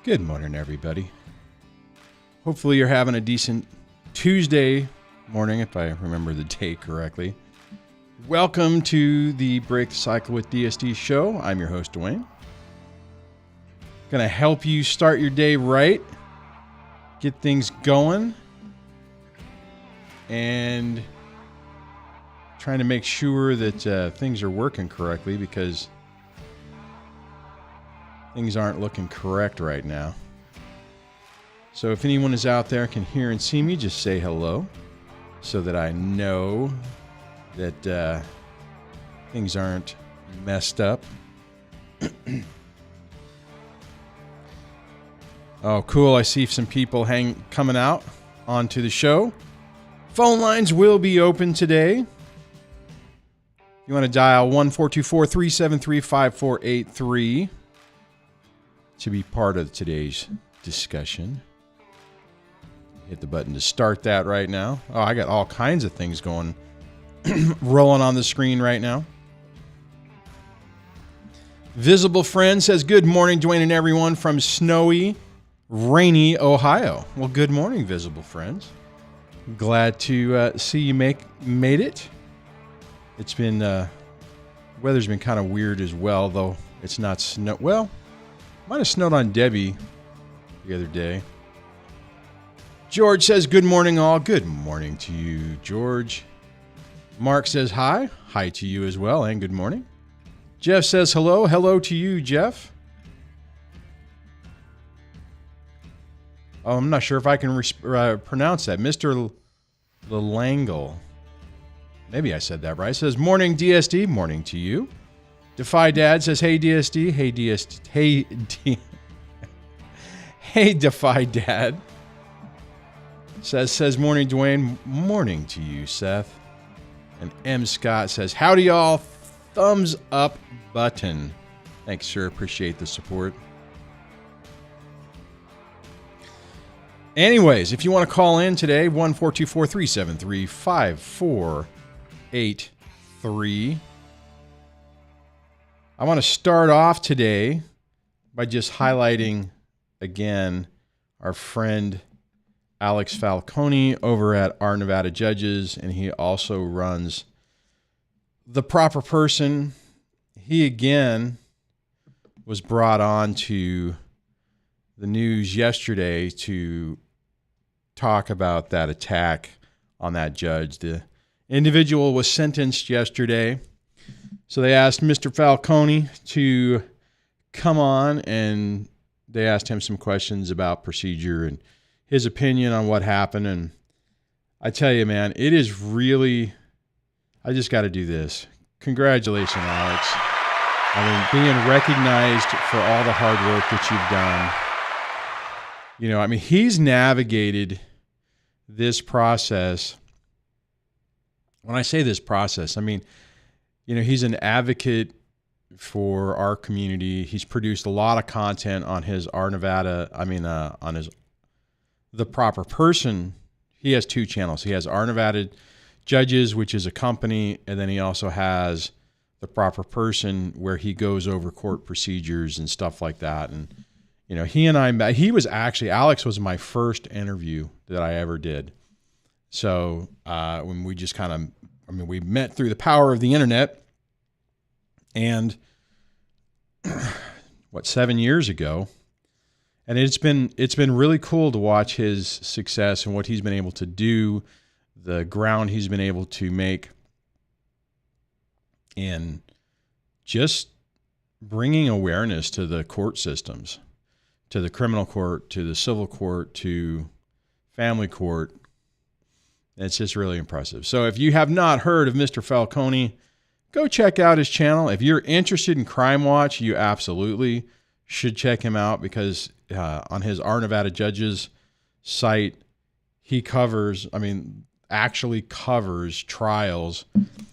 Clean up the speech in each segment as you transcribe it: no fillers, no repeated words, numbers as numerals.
Good morning, everybody. Hopefully you're having a decent Tuesday morning, if I remember the day correctly. Welcome to the Break the Cycle with DSD show. I'm your host, Duane. Going to help you start your day right, get things going, and trying to make sure that things are working correctly because things aren't looking correct right now. So if anyone is out there can hear and see me, just say hello so that I know that things aren't messed up. Oh, cool. I see some people coming out onto the show. Phone lines will be open today. You want to dial 1-424-373-5483 to be part of today's discussion. Hit the button to start that right now. Oh, I got all kinds of things going, rolling on the screen right now. Visible Friend says, good morning, Duane and everyone from snowy, rainy Ohio. Well, good morning, Visible Friends. Glad to see you made it. It's been, weather's been kind of weird as well, though it's not snow. Well, might have snowed on Debbie the other day. George says, good morning, all. Good morning to you, George. Mark says, hi. Hi to you as well, and good morning. Jeff says, hello. Hello to you, Jeff. Oh, I'm not sure if I can pronounce that. Mr. Lalangle. Maybe I said that right. Says, morning, DSD. Morning to you. Defy Dad says, hey, DSD. Hey, DSD. Hey, Defy Dad. Says, morning, Duane. Morning to you, Seth. And M. Scott says, howdy, y'all. Thumbs up button. Thanks, sir. Appreciate the support. Anyways, if you want to call in today, 1-424-373-5483. I want to start off today by just highlighting again our friend Alex Falconi over at Our Nevada Judges, and he also runs The Proper Person. He again was brought on to the news yesterday to talk about that attack on that judge. The individual was sentenced yesterday. So they asked Mr. Falconi to come on, and they asked him some questions about procedure and his opinion on what happened. And I tell you, man, it is really, I just got to do this. Congratulations, Alex. I mean, being recognized for all the hard work that you've done. You know, I mean, he's navigated this process. When I say this process, I mean, you know, he's an advocate for our community. He's produced a lot of content on his on his The Proper Person. He has two channels. He has Our Nevada Judges, which is a company, and then he also has The Proper Person, where he goes over court procedures and stuff like that. And, you know, he and I met. Alex was my first interview that I ever did. So when we just we met through the power of the internet, and 7 years ago. And it's been really cool to watch his success and what he's been able to do, the ground he's been able to make, and just bringing awareness to the court systems, to the criminal court, to the civil court, to family court. It's just really impressive. So if you have not heard of Mr. Falconi, go check out his channel. If you're interested in Crime Watch, you absolutely should check him out, because on his Our Nevada Judges site, he actually covers trials,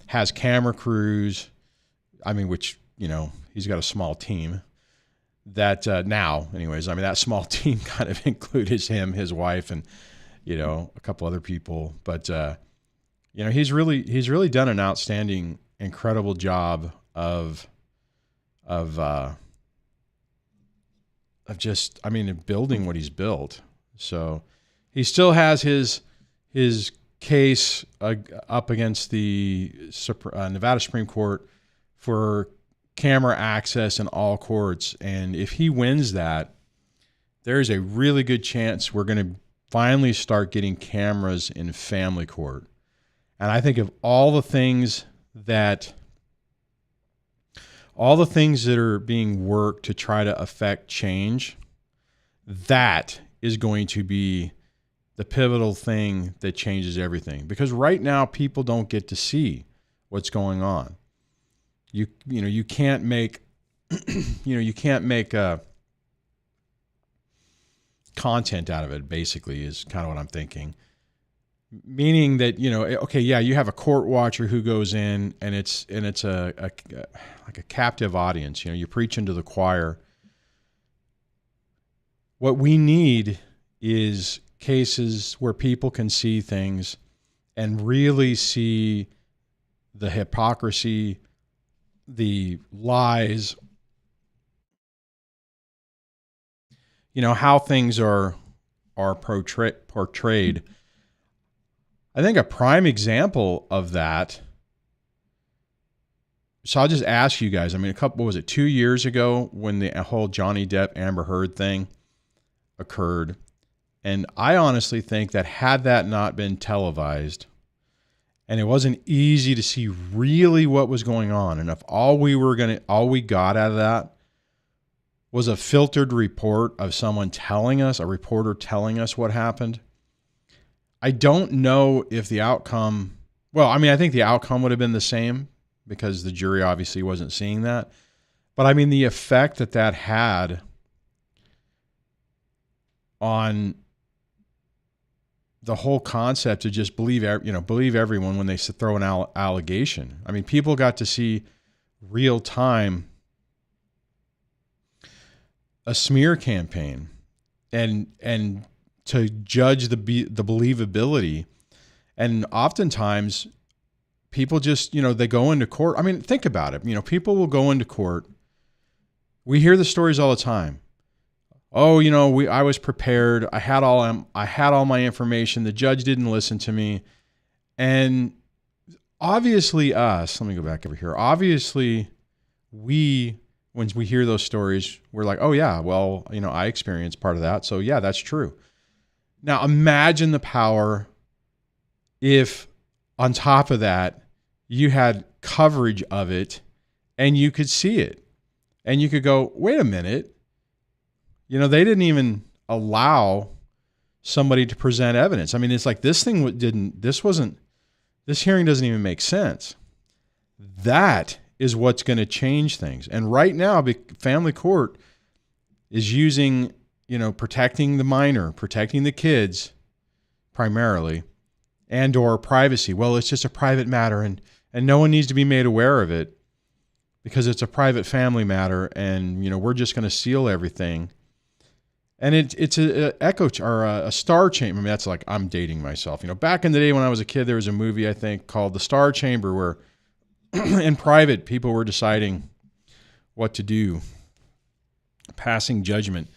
has camera crews, which, you know, he's got a small team that now, anyways, that small team kind of includes him, his wife, and, you know, a couple other people. But, you know, he's really done an outstanding, incredible job of just, I mean, building what he's built. So he still has his case up against the Nevada Supreme Court for camera access in all courts. And if he wins that, there's a really good chance we're going to finally start getting cameras in family court. And I think of all the things that are being worked to try to affect change, that is going to be the pivotal thing that changes everything. Because right now people don't get to see what's going on. You can't make content out of it, basically, is kind of what I'm thinking. Meaning that, okay, yeah, you have a court watcher who goes in and it's like a captive audience. You're preaching to the choir. What we need is cases where people can see things and really see the hypocrisy, the lies, how things are portrayed. I think a prime example of that. So I'll just ask you guys, I mean, 2 years ago when the whole Johnny Depp Amber Heard thing occurred. And I honestly think that had that not been televised and it wasn't easy to see really what was going on, and if all we got out of that was a filtered report of someone a reporter telling us what happened, I don't know if the outcome, I think the outcome would have been the same because the jury obviously wasn't seeing that. But I mean, the effect that had on the whole concept to just believe everyone when they throw an allegation. I mean, people got to see real time a smear campaign and to judge the believability. And oftentimes people just, they go into court. I mean, think about it. People will go into court. We hear the stories all the time. Oh, I was prepared. I had all my information. The judge didn't listen to me. And obviously let me go back over here. Obviously when we hear those stories, we're like, oh yeah, well, I experienced part of that. So yeah, that's true. Now imagine the power if on top of that, you had coverage of it and you could see it and you could go, wait a minute. They didn't even allow somebody to present evidence. I mean, it's like this hearing doesn't even make sense. That is what's going to change things. And right now, family court is using, protecting the minor, protecting the kids primarily, and or privacy. Well, it's just a private matter and no one needs to be made aware of it because it's a private family matter and, we're just going to seal everything. And it's a echo or a star chamber. I mean, that's like, I'm dating myself. Back in the day when I was a kid, there was a movie, I think, called The Star Chamber where in private, people were deciding what to do, passing judgment.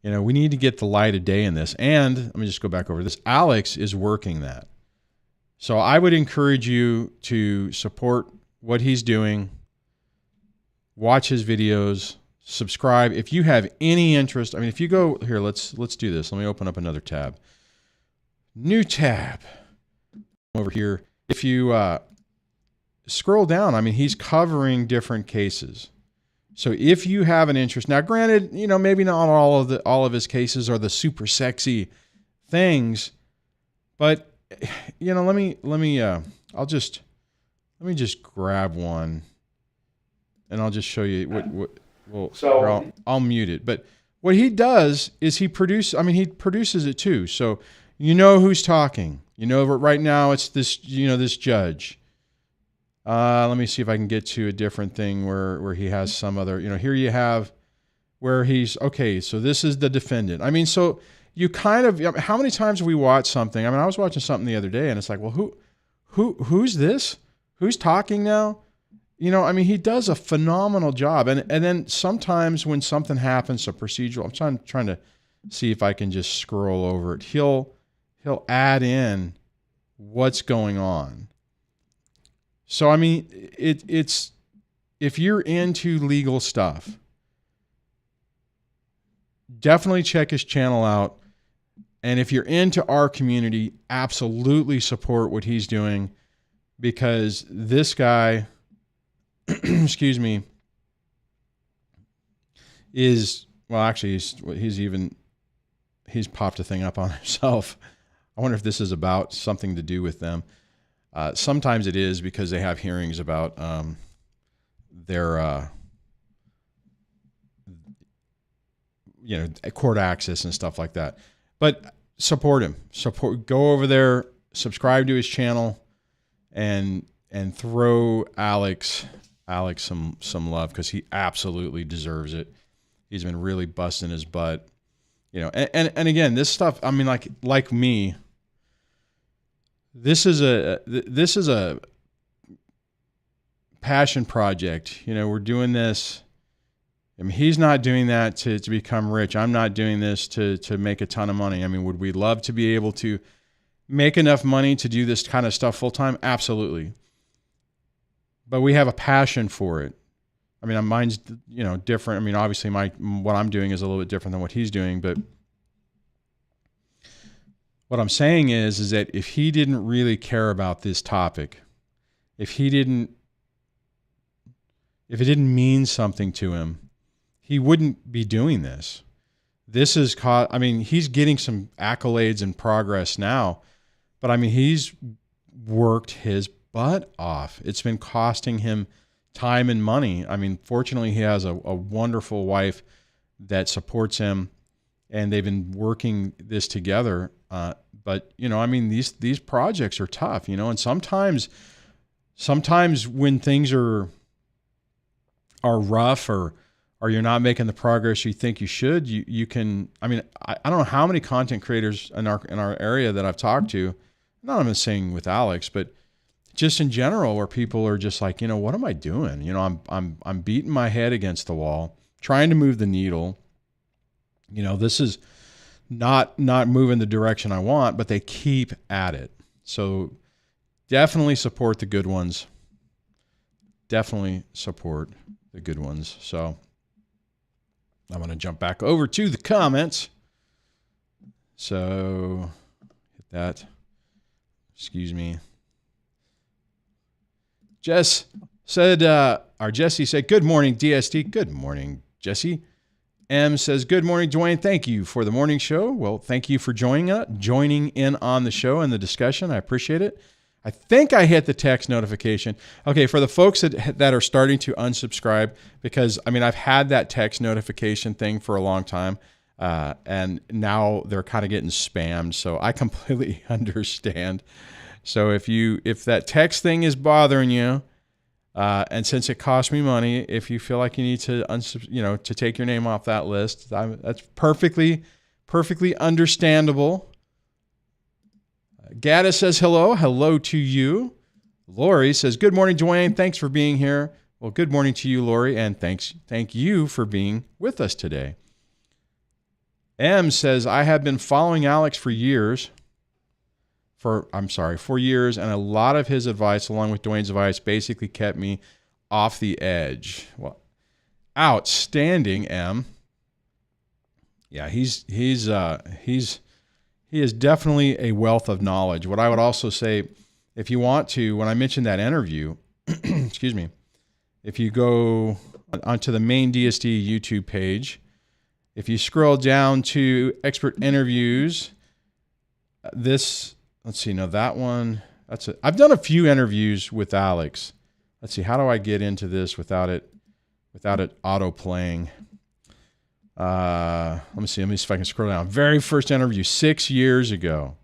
We need to get the light of day in this. And let me just go back over this. Alex is working that. So I would encourage you to support what he's doing, watch his videos, subscribe. If you have any interest, I mean, if you go here, let's do this. Let me open up another tab. New tab over here. If you scroll down, I mean, he's covering different cases. So if you have an interest, now granted, maybe not all of his cases are the super sexy things, but let me just grab one and I'll just show you what I'll mute it. But what he does is he produces it too. So who's talking. Right now it's this, this judge. Let me see if I can get to a different thing where he has some other, here you have where he's, okay, so this is the defendant. I mean, so you kind of, how many times have we watched something? I mean, I was watching something the other day and it's like, well, who's this? Who's talking now? You know, I mean, he does a phenomenal job. And then sometimes when something happens, a procedural, I'm trying to see if I can just scroll over it. He'll add in what's going on. So, I mean, it's if you're into legal stuff, definitely check his channel out. And if you're into our community, absolutely support what he's doing, because this guy, excuse me, is, well, actually, he's popped a thing up on himself. I wonder if this is about something to do with them. Sometimes it is, because they have hearings about their court access and stuff like that. But support him. Go over there, subscribe to his channel, and throw Alex some love, because he absolutely deserves it. He's been really busting his butt. You know, and again, this stuff, I mean, like me, this is a passion project. You know, we're doing this. I mean, he's not doing that to become rich. I'm not doing this to make a ton of money. I mean, would we love to be able to make enough money to do this kind of stuff full time? Absolutely. But we have a passion for it. I mean, mine's, different. I mean, obviously what I'm doing is a little bit different than what he's doing, but what I'm saying is that if he didn't really care about this topic, if it didn't mean something to him, he wouldn't be doing this. This is, I mean, he's getting some accolades and progress now, but I mean, he's worked his butt off. It's been costing him time and money. I mean, fortunately, he has a wonderful wife that supports him, and they've been working this together. But I mean, these projects are tough, and sometimes when things are rough, or you're not making the progress you think you should, you can, I mean, I don't know how many content creators in our area that I've talked to, not even saying with Alex, but just in general, where people are just like, what am I doing? I'm beating my head against the wall, trying to move the needle. This is not moving the direction I want, but they keep at it. So definitely support the good ones. Definitely support the good ones. So I'm going to jump back over to the comments. So hit that. Excuse me. Jesse said, good morning, DSD. Good morning, Jesse. M says, good morning, Duane. Thank you for the morning show. Well, thank you for joining in on the show and the discussion. I appreciate it. I think I hit the text notification. Okay, for the folks that are starting to unsubscribe, because I mean, I've had that text notification thing for a long time, and now they're kind of getting spammed. So I completely understand. So if that text thing is bothering you, and since it costs me money, if you feel like you need to to take your name off that list, that's perfectly understandable. Gaddis says hello to you. Lori says, good morning, Duane. Thanks for being here. Well, good morning to you, Lori, and thank you for being with us today. M says, I have been following Alex for years. For years, and a lot of his advice, along with Duane's advice, basically kept me off the edge. Well, outstanding, M. Yeah, he is definitely a wealth of knowledge. What I would also say, if you want to, when I mentioned that interview, excuse me, if you go onto the main DSD YouTube page, if you scroll down to expert interviews, let's see, no, that one, that's it. I've done a few interviews with Alex. Let's see, how do I get into this without it auto playing? Let me see if I can scroll down. Very first interview, 6 years ago.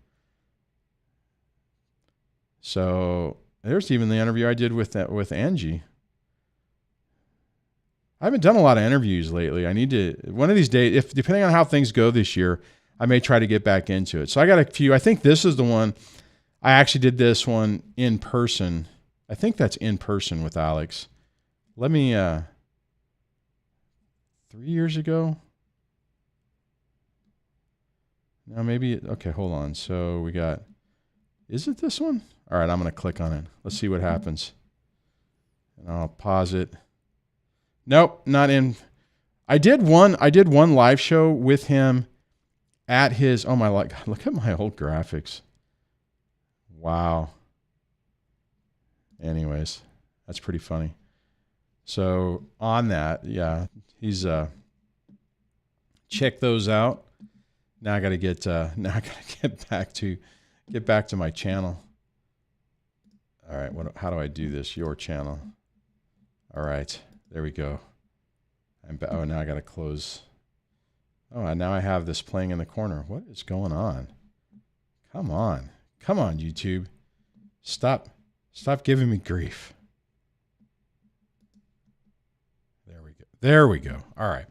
So there's even the interview I did with Angie. I haven't done a lot of interviews lately. I need to, one of these days, depending on how things go this year, I may try to get back into it. So I got a few. I think this is the one. I actually did this one in person. I think that's in person with Alex. Let me, 3 years ago? No, maybe, okay, hold on. So we got, is it this one? All right, I'm going to click on it. Let's see what happens. And I'll pause it. Nope, not in. I did one live show with him at his, oh my, God, look at my old graphics. Wow. Anyways, that's pretty funny. So on that, yeah, he's, check those out. Now I got to get back to my channel. All right, how do I do this? Your channel. All right, there we go. Oh, now I got to close. Oh, now I have this playing in the corner. What is going on? Come on, YouTube. Stop giving me grief. There we go. All right.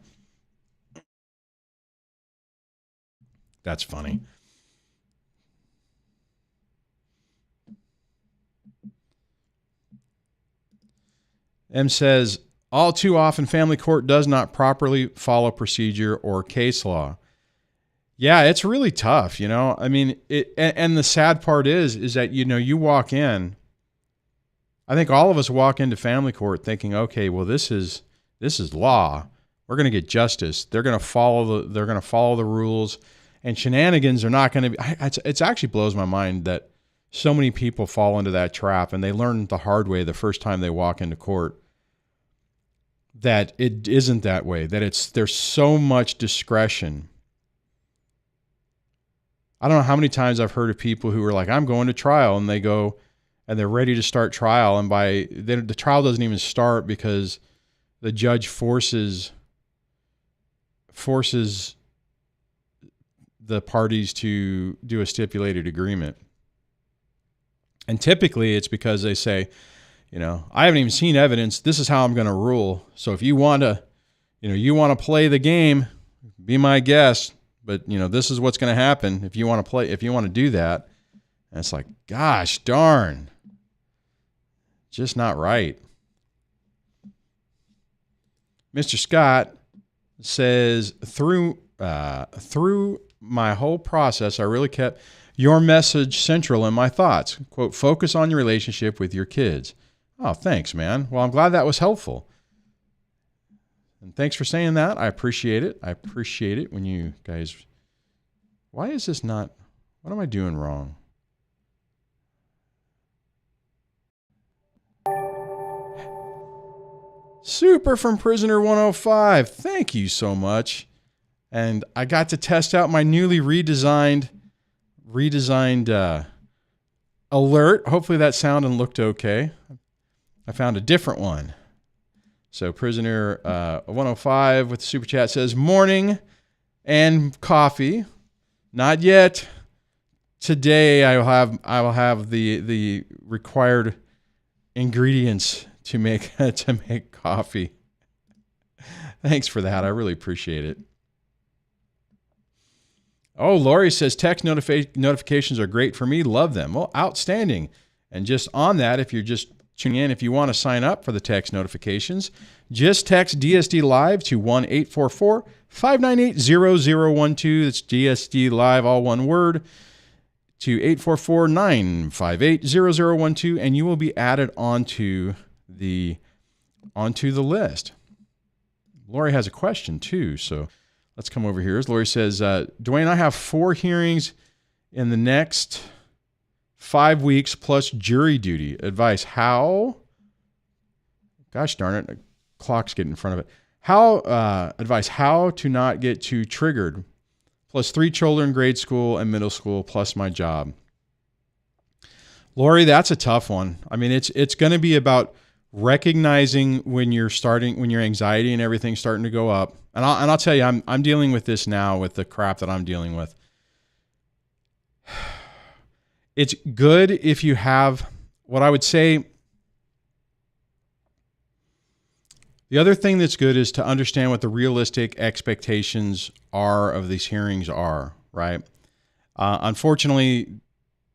That's funny. M says, all too often family court does not properly follow procedure or case law. Yeah, it's really tough, you know. I mean, and the sad part is that, you know, you walk in, I think all of us walk into family court thinking, okay, well, this is law. We're going to get justice. They're going to follow the rules. And shenanigans are not going to be, it actually blows my mind that so many people fall into that trap, and they learn the hard way the first time they walk into court that it isn't that way, that there's so much discretion. I don't know how many times I've heard of people who are like, I'm going to trial, and they go and they're ready to start trial. And the trial doesn't even start because the judge forces the parties to do a stipulated agreement. And typically it's because they say, you know, I haven't even seen evidence. This is how I'm going to rule. So if you want to, play the game, be my guest, but you know, this is what's going to happen if you want to do that. And it's like, gosh darn, just not right. Mr. Scott says, through my whole process, I really kept your message central in my thoughts. Quote, focus on your relationship with your kids. Oh, thanks, man. Well, I'm glad that was helpful. And thanks for saying that. I appreciate it. I appreciate it when you guys, why is this not, what am I doing wrong? Super from Prisoner 105. Thank you so much. And I got to test out my newly redesigned alert. Hopefully that sounded and looked okay. I found a different one. So Prisoner 105 with the super chat says, morning and coffee. Not yet. Today I will have the required ingredients to make coffee. Thanks for that. I really appreciate it. Oh, Lori says text notifications are great for me. Love them. Well, outstanding. And just on that, if you're just tuning in, if you want to sign up for the text notifications, just text DSD Live to 1-844-598-0012. That's DSD Live, all one word, to 844-958-0012, and you will be added onto the list. Lori has a question too, so let's come over here. As Lori says, Duane, I have 4 hearings in the next 5 weeks plus jury duty. Advice, how? Gosh darn it, the clock's getting in front of it. Advice, how to not get too triggered. Plus 3 children, grade school and middle school, plus my job. Lori, that's a tough one. I mean, it's going to be about recognizing when your anxiety and everything's starting to go up. And I'll tell you, I'm dealing with this now with the crap that I'm dealing with. It's good if you have what I would say. The other thing that's good is to understand what the realistic expectations are of these hearings are, right? Unfortunately,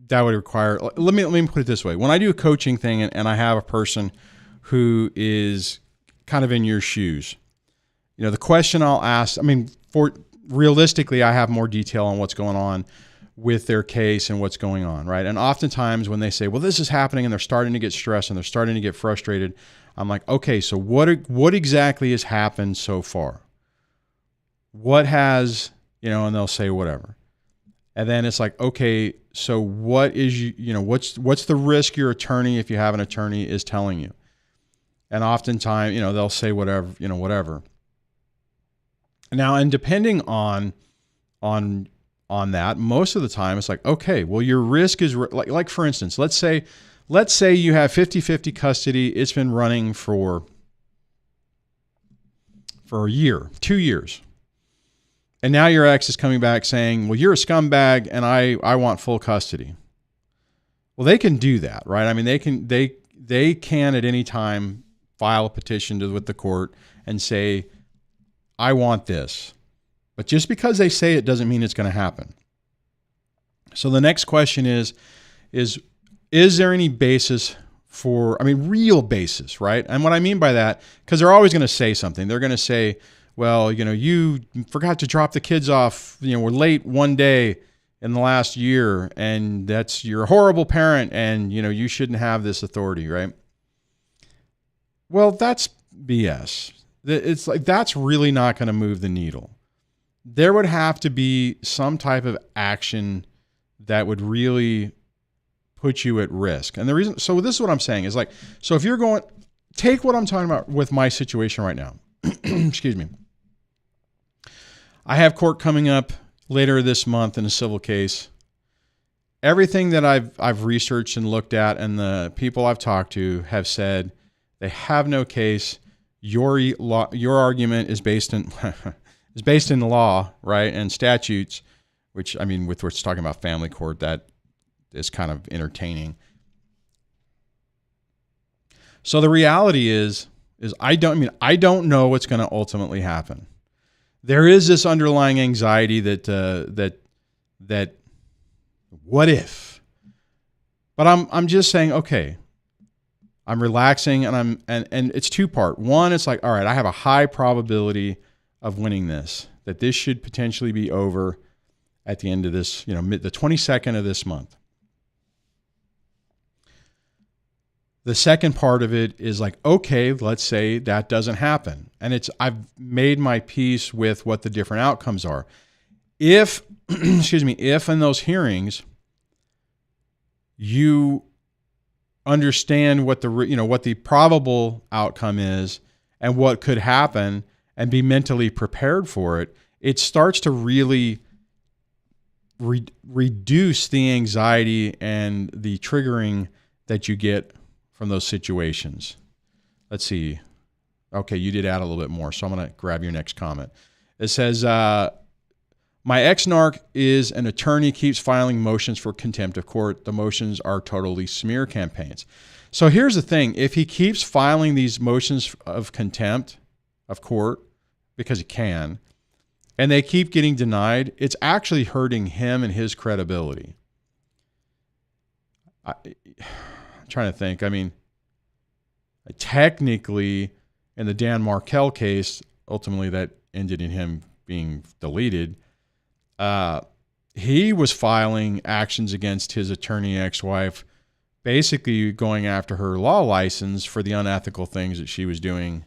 that would require, let me put it this way. When I do a coaching thing and I have a person who is kind of in your shoes. You know, the question I'll ask, I mean, realistically, I have more detail on what's going on with their case and what's going on, right? And oftentimes when they say, well, this is happening, and they're starting to get stressed and they're starting to get frustrated, I'm like, okay, so what exactly has happened so far? What has, you know, and they'll say whatever. And then it's like, okay, so what is, you know, what's the risk your attorney, if you have an attorney, is telling you? And oftentimes, you know, they'll say whatever, you know, whatever. Now, and depending on that, most of the time it's like, okay, well, your risk is like for instance, let's say you have 50-50 custody. It's been running for a year, 2 years. And now your ex is coming back saying, well, you're a scumbag and I want full custody. Well, they can do that, right? I mean, they can at any time file a petition with the court and say, I want this. But just because they say it doesn't mean it's going to happen. So the next question is there any basis for, I mean, real basis, right? And what I mean by that, because they're always going to say something. They're going to say, well, you know, you forgot to drop the kids off, you know, we're late one day in the last year, and you're a horrible parent, and, you know, you shouldn't have this authority, right? Well, that's BS. It's like, that's really not going to move the needle. There would have to be some type of action that would really put you at risk. And the reason, so this is what I'm saying is like, so if you're going, take what I'm talking about with my situation right now. Excuse me. I have court coming up later this month in a civil case. Everything that I've researched and looked at, and the people I've talked to have said they have no case. Your argument is based in the law, right, and statutes, which, I mean, with what's talking about family court, that is kind of entertaining. So the reality is I don't know what's going to ultimately happen. There is this underlying anxiety that what if? But I'm just saying, okay, I'm relaxing, and it's two-part. One, it's like, all right, I have a high probability of winning this, that this should potentially be over at the end of this, you know, the 22nd of this month. The second part of it is like, okay, let's say that doesn't happen. And I've made my peace with what the different outcomes are. If, excuse me, if in those hearings you understand what the probable outcome is and what could happen, and be mentally prepared for it, it starts to really reduce the anxiety and the triggering that you get from those situations. Let's see. Okay, you did add a little bit more, so I'm going to grab your next comment. It says, my ex-narc is an attorney, keeps filing motions for contempt of court. The motions are totally smear campaigns. So here's the thing. If he keeps filing these motions of contempt of court, because he can, and they keep getting denied, it's actually hurting him and his credibility. I'm trying to think. I mean, technically, in the Dan Markel case, ultimately that ended in him being deleted. He was filing actions against his attorney ex-wife, basically going after her law license for the unethical things that she was doing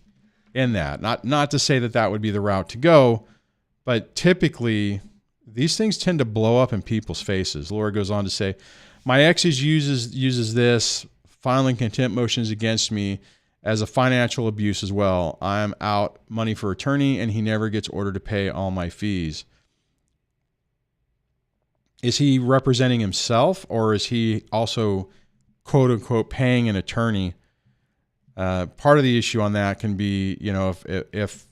in that. Not to say that would be the route to go, but typically these things tend to blow up in people's faces. Laura goes on to say, my ex uses this, filing contempt motions against me as a financial abuse as well. I'm out money for attorney, and he never gets ordered to pay all my fees. Is he representing himself, or is he also, quote unquote, paying an attorney? Part of the issue on that can be, you know, if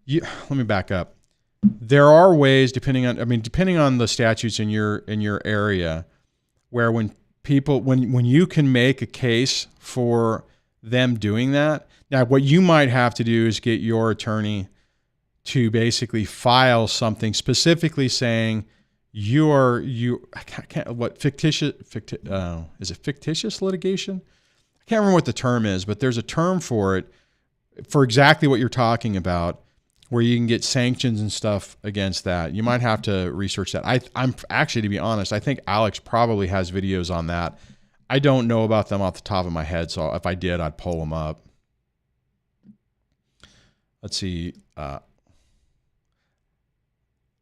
you, let me back up. There are ways, depending on the statutes in your area, where when you can make a case for them doing that. Now, what you might have to do is get your attorney to basically file something specifically saying fictitious litigation? I can't remember what the term is, but there's a term for it for exactly what you're talking about, where you can get sanctions and stuff against that. You might have to research that. I'm actually, to be honest, I think Alex probably has videos on that. I don't know about them off the top of my head, so if I did, I'd pull them up. Let's see.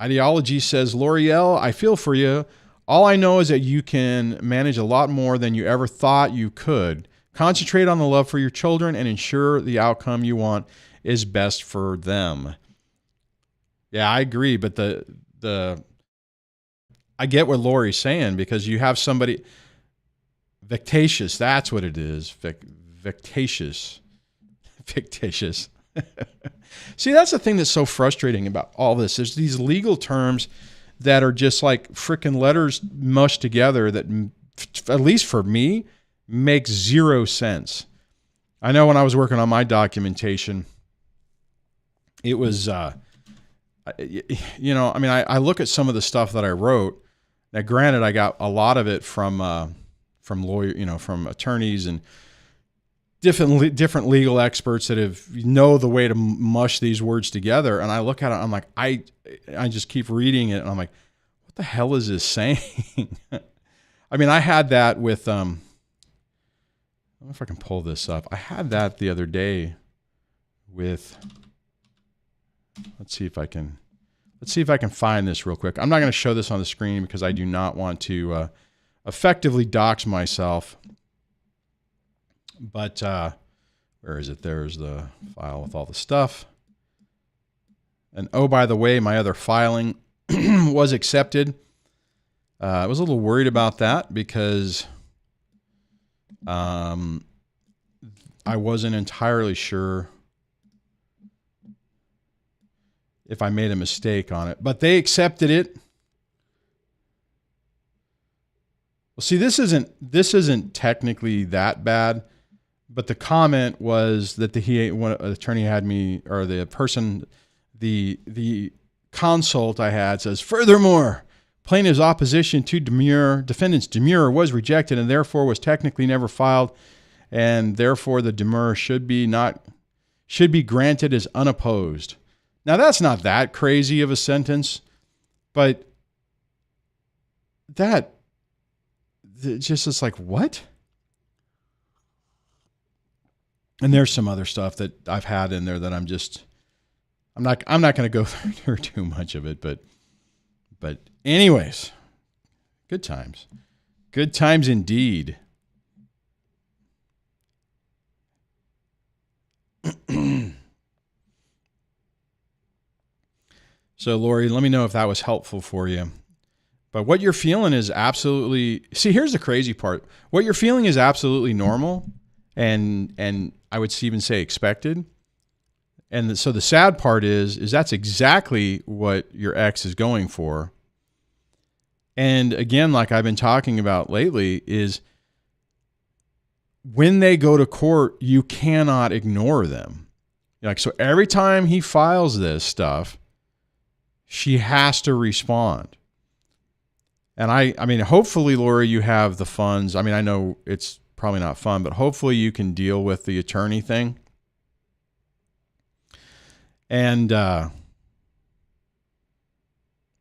Ideology says, L'Oreal, I feel for you. All I know is that you can manage a lot more than you ever thought you could. Concentrate on the love for your children and ensure the outcome you want is best for them. Yeah, I agree, but I get what Lori's saying, because you have somebody fictitious. That's what it is. Fictitious. Fictitious. See, that's the thing that's so frustrating about all this. There's these legal terms that are just like freaking letters mushed together that, at least for me, makes zero sense. I know when I was working on my documentation, it was, I look at some of the stuff that I wrote. Now, granted, I got a lot of it from lawyers, from attorneys and different legal experts that know the way to mush these words together. And I look at it, I'm like, I just keep reading it, and I'm like, what the hell is this saying? I mean, I had that with, I don't know if I can pull this up. I had that the other day with, let's see if I can find this real quick. I'm not going to show this on the screen because I do not want to effectively dox myself. But where is it? There's the file with all the stuff. And oh, by the way, my other filing was accepted. I was a little worried about that because I wasn't entirely sure if I made a mistake on it, but they accepted it. Well, see, this isn't technically that bad. But the comment was that the attorney had me, or the person, the consult I had says, furthermore, plaintiff's opposition to defendant's demurrer was rejected and therefore was technically never filed, and therefore the demurrer should be granted as unopposed. Now, that's not that crazy of a sentence, but that just is like, what? And there's some other stuff that I've had in there that I'm not going to go through too much of it, but anyways, good times indeed. So Lori, let me know if that was helpful for you. But what you're feeling is absolutely, see, here's the crazy part. What you're feeling is absolutely normal. And I would even say expected. And so the sad part is that's exactly what your ex is going for. And again, like I've been talking about lately, is when they go to court, you cannot ignore them. Like, so every time he files this stuff, she has to respond. And I mean, hopefully, Lori, you have the funds. I mean, I know it's probably not fun, but hopefully you can deal with the attorney thing. And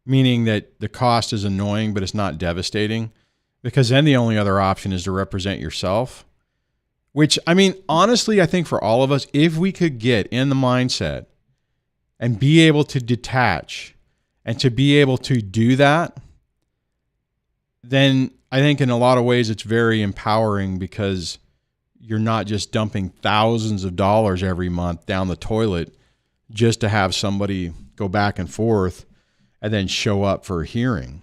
meaning that the cost is annoying, but it's not devastating, because then the only other option is to represent yourself, which, I mean, honestly, I think for all of us, if we could get in the mindset and be able to detach and to be able to do that, then I think in a lot of ways it's very empowering, because you're not just dumping thousands of dollars every month down the toilet just to have somebody go back and forth and then show up for a hearing.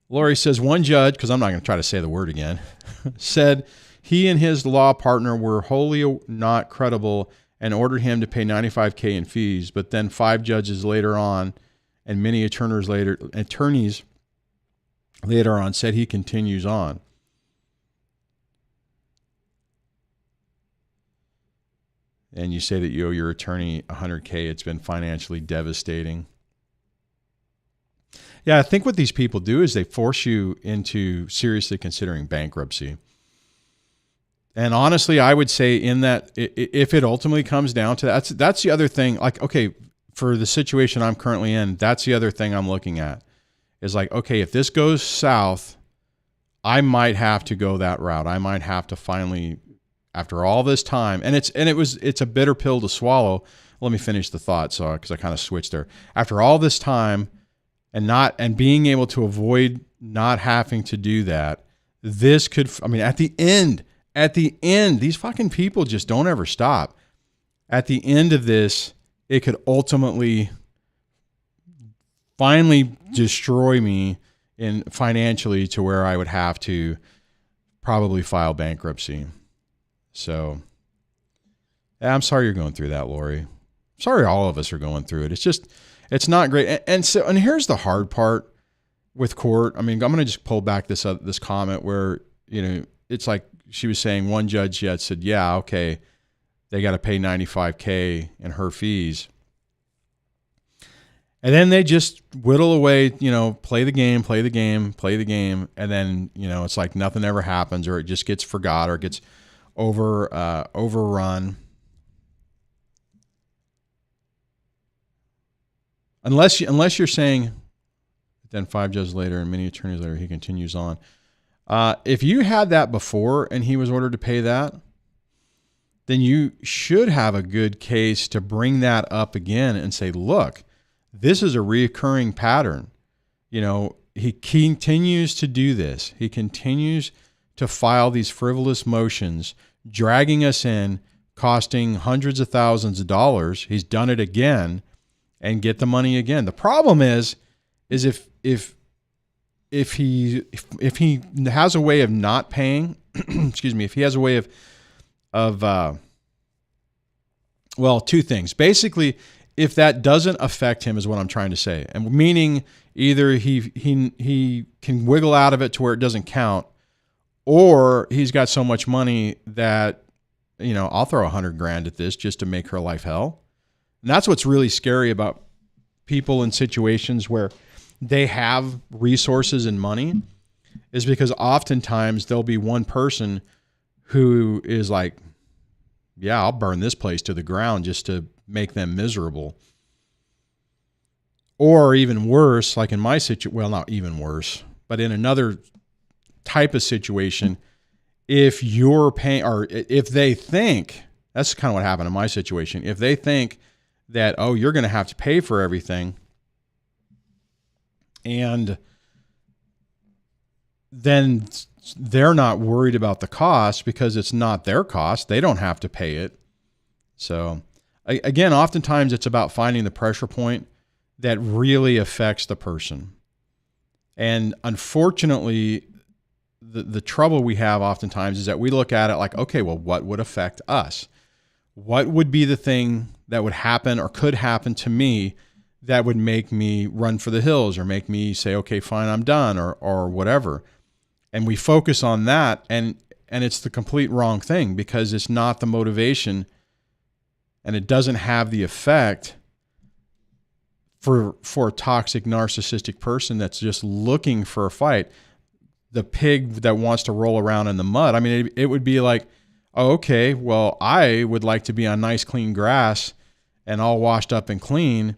Lori says one judge, because I'm not going to try to say the word again, said he and his law partner were wholly not credible and ordered him to pay $95,000 in fees. But then 5 judges later on and many attorneys later on said he continues on. And you say that you owe your attorney $100,000. It's been financially devastating. Yeah, I think what these people do is they force you into seriously considering bankruptcy. And honestly, I would say in that, if it ultimately comes down to that, that's the other thing. Like, okay, for the situation I'm currently in, that's the other thing I'm looking at is like, okay, if this goes south, I might have to go that route. I might have to finally, after all this time, and it's a bitter pill to swallow. Let me finish the thought, because I kind of switched there. After all this time, and being able to avoid not having to do that, this could, I mean, at the end, these fucking people just don't ever stop. At the end of this, it could ultimately finally destroy me financially to where I would have to probably file bankruptcy. So I'm sorry you're going through that, Lori. Sorry all of us are going through it. It's not great. And here's the hard part with court. I mean, I'm going to just pull back this comment where, it's like she was saying one judge said, yeah, okay, they got to pay $95K in her fees. And then they just whittle away, play the game. And then, it's like nothing ever happens, or it just gets forgot, or gets overrun. Unless you're saying, then 5 judges later and many attorneys later, he continues on. If you had that before and he was ordered to pay that, then you should have a good case to bring that up again and say, look, this is a reoccurring pattern. He continues to do this. He continues to file these frivolous motions, dragging us in, costing hundreds of thousands of dollars. He's done it again, and get the money again. The problem is if he has a way of not paying, excuse me, if he has a way of two things. Basically, if that doesn't affect him is what I'm trying to say. And meaning either he can wiggle out of it to where it doesn't count, or he's got so much money that, I'll throw $100,000 at this just to make her life hell. And that's what's really scary about people in situations where they have resources and money, is because oftentimes there'll be one person who is like, yeah, I'll burn this place to the ground just to make them miserable. Or even worse, like in my situation, well, not even worse, but in another type of situation, if you're paying, or if they think, that's kind of what happened in my situation. If they think that, oh, you're going to have to pay for everything, and then they're not worried about the cost because it's not their cost. They don't have to pay it. So again, oftentimes it's about finding the pressure point that really affects the person. And unfortunately, the trouble we have oftentimes is that we look at it like, okay, well, what would affect us? What would be the thing that would happen or could happen to me that would make me run for the hills or make me say, okay, fine, I'm done, or whatever. And we focus on that, and it's the complete wrong thing, because it's not the motivation, and it doesn't have the effect for a toxic, narcissistic person that's just looking for a fight. The pig that wants to roll around in the mud. I mean, it would be like, oh, okay, well, I would like to be on nice, clean grass and all washed up and clean.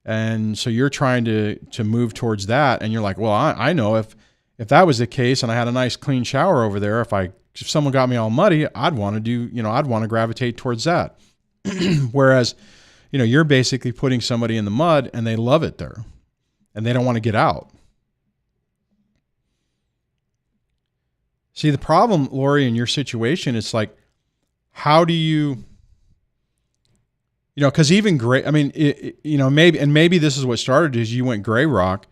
And so you're trying to move towards that. And you're like, well, I know if that was the case and I had a nice clean shower over there, if someone got me all muddy, I'd want to gravitate towards that. Whereas, you're basically putting somebody in the mud and they love it there and they don't want to get out. See, the problem, Lori, in your situation, it's like, how do you, because even gray, I mean, maybe this is what started is you went gray rock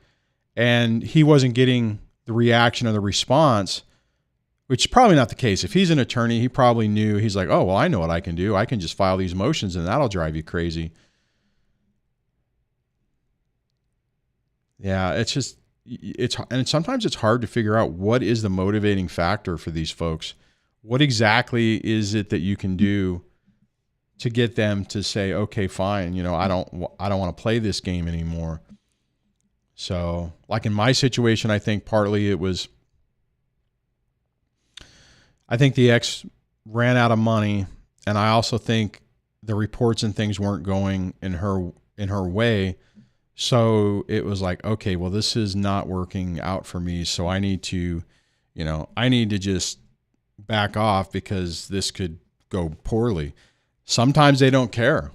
and he wasn't getting the reaction or the response, which is probably not the case. If he's an attorney, he probably knew. He's like, oh, well, I know what I can do. I can just file these motions and that'll drive you crazy. Yeah, and sometimes it's hard to figure out what is the motivating factor for these folks. What exactly is it that you can do to get them to say, okay, fine, I don't want to play this game anymore. So like in my situation, I think partly it was, I think the ex ran out of money, and I also think the reports and things weren't going in her way. So it was like, okay, well, this is not working out for me. So I need to just back off because this could go poorly. Sometimes they don't care.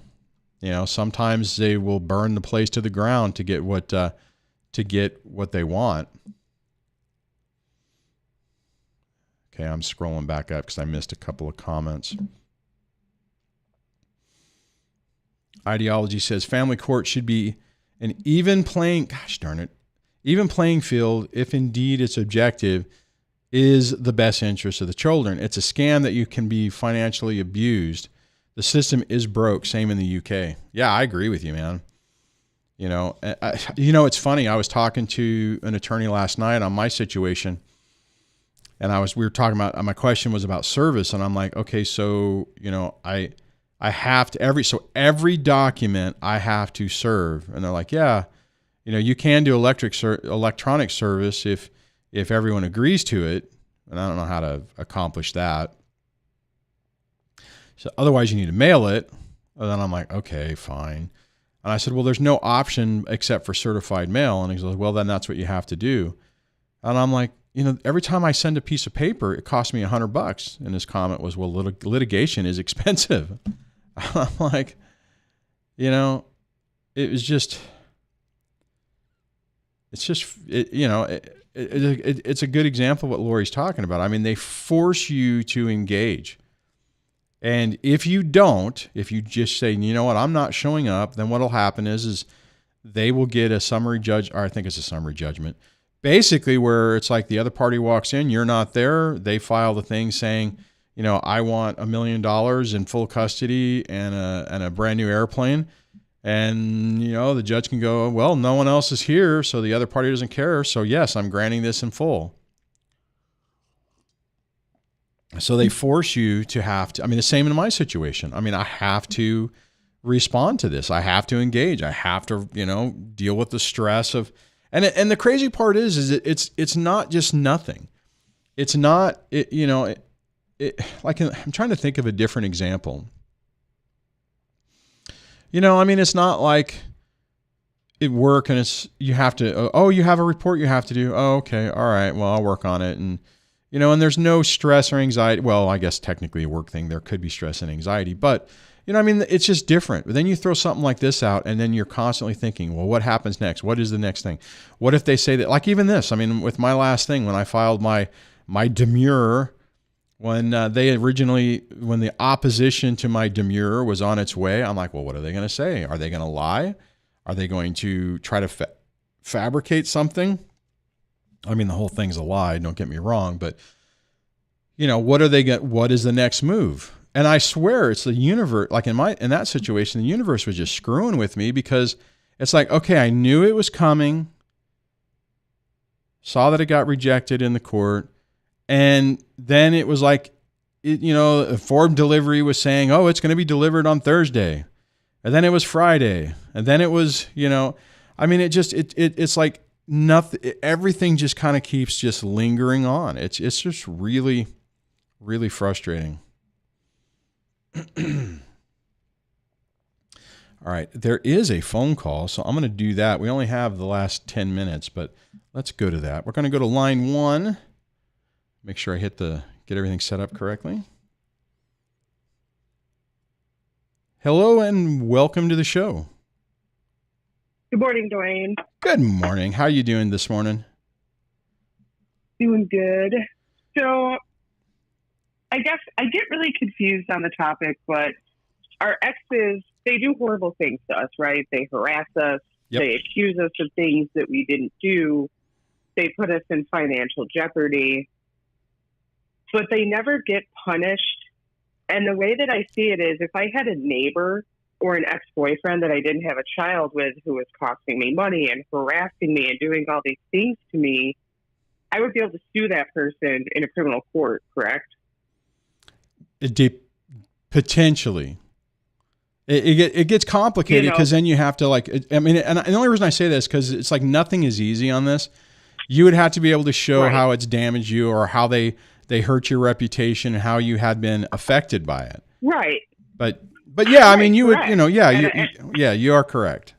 Sometimes they will burn the place to the ground to get what they want. Okay, I'm scrolling back up because I missed a couple of comments. Ideology says family court should be an even playing field if indeed its objective is the best interest of the children. It's a scam that you can be financially abused. The system is broke. Same in the UK. Yeah, I agree with you, man. It's funny. I was talking to an attorney last night on my situation, and we were talking about, my question was about service, and I'm like, okay, so, I have to every document I have to serve. And they're like, yeah, you can do electronic service if everyone agrees to it. And I don't know how to accomplish that. So otherwise you need to mail it. And then I'm like, okay, fine. And I said, well, there's no option except for certified mail. And he goes, well, then that's what you have to do. And I'm like, every time I send a piece of paper, it costs me $100. And his comment was, well, litigation is expensive. I'm like, it was just, it's a good example of what Lori's talking about. I mean, they force you to engage. And if you just say, you know what, I'm not showing up, then what'll happen is they will get a summary judgment, basically where it's like the other party walks in, you're not there. They file the thing saying, I want $1 million in full custody and a brand new airplane. And, the judge can go, well, no one else is here, so the other party doesn't care. So yes, I'm granting this in full. So they force you to the same in my situation. I have to respond to this. I have to engage. I have to, deal with the stress of, and the crazy part is it's not just nothing. It's not, I'm trying to think of a different example. It's not like at work and you have to, you have a report you have to do. Oh, okay. All right. Well, I'll work on it. And, and there's no stress or anxiety. Well, I guess technically a work thing, there could be stress and anxiety, but it's just different. But then you throw something like this out and then you're constantly thinking, well, what happens next? What is the next thing? What if they say that, like even this, with my last thing, when I filed my demurrer, when the opposition to my demurrer was on its way, I'm like, well, what are they going to say? Are they going to lie? Are they going to try to fabricate something? The whole thing's a lie. Don't get me wrong, but what is the next move? And I swear it's the universe. Like in that situation, the universe was just screwing with me because it's like, okay, I knew it was coming, saw that it got rejected in the court. And then it was like, a form delivery was saying, oh, it's going to be delivered on Thursday. And then it was Friday. And then it was, it's like nothing, everything just kind of keeps just lingering on. It's just really, really frustrating. All right. There is a phone call, so I'm going to do that. We only have the last 10 minutes, but let's go to that. We're going to go to line 1. Make sure I get everything set up correctly. Hello and welcome to the show. Good morning, Duane. Good morning. How are you doing this morning? Doing good. So I guess I get really confused on the topic, but our exes, they do horrible things to us, right? They harass us. Yep. They accuse us of things that we didn't do. They put us in financial jeopardy. But they never get punished. And the way that I see it is if I had a neighbor or an ex-boyfriend that I didn't have a child with who was costing me money and harassing me and doing all these things to me, I would be able to sue that person in a criminal court, correct? Potentially. It gets complicated because then you have to and the only reason I say this because it's like nothing is easy on this. You would have to be able to show how it's damaged you or how they they hurt your reputation and how you had been affected by it. Right. But yeah, I mean, you correct. would, you know, yeah, you are correct.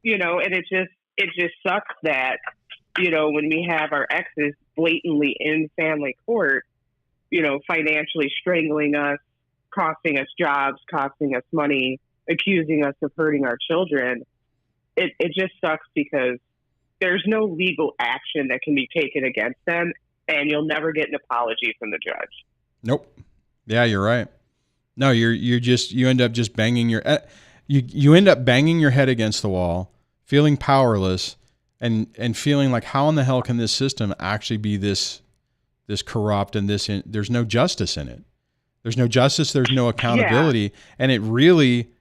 You know, and it just sucks that, you know, when we have our exes blatantly in family court, you know, financially strangling us, costing us jobs, costing us money, accusing us of hurting our children. It just sucks because there's no legal action that can be taken against them, and you'll never get an apology from the judge. Nope. Yeah, you're right. No, you end up just banging you end up banging your head against the wall, feeling powerless, and feeling like, how in the hell can this system actually be this corrupt and there's no justice in it. There's no justice. There's no accountability. Yeah. And it really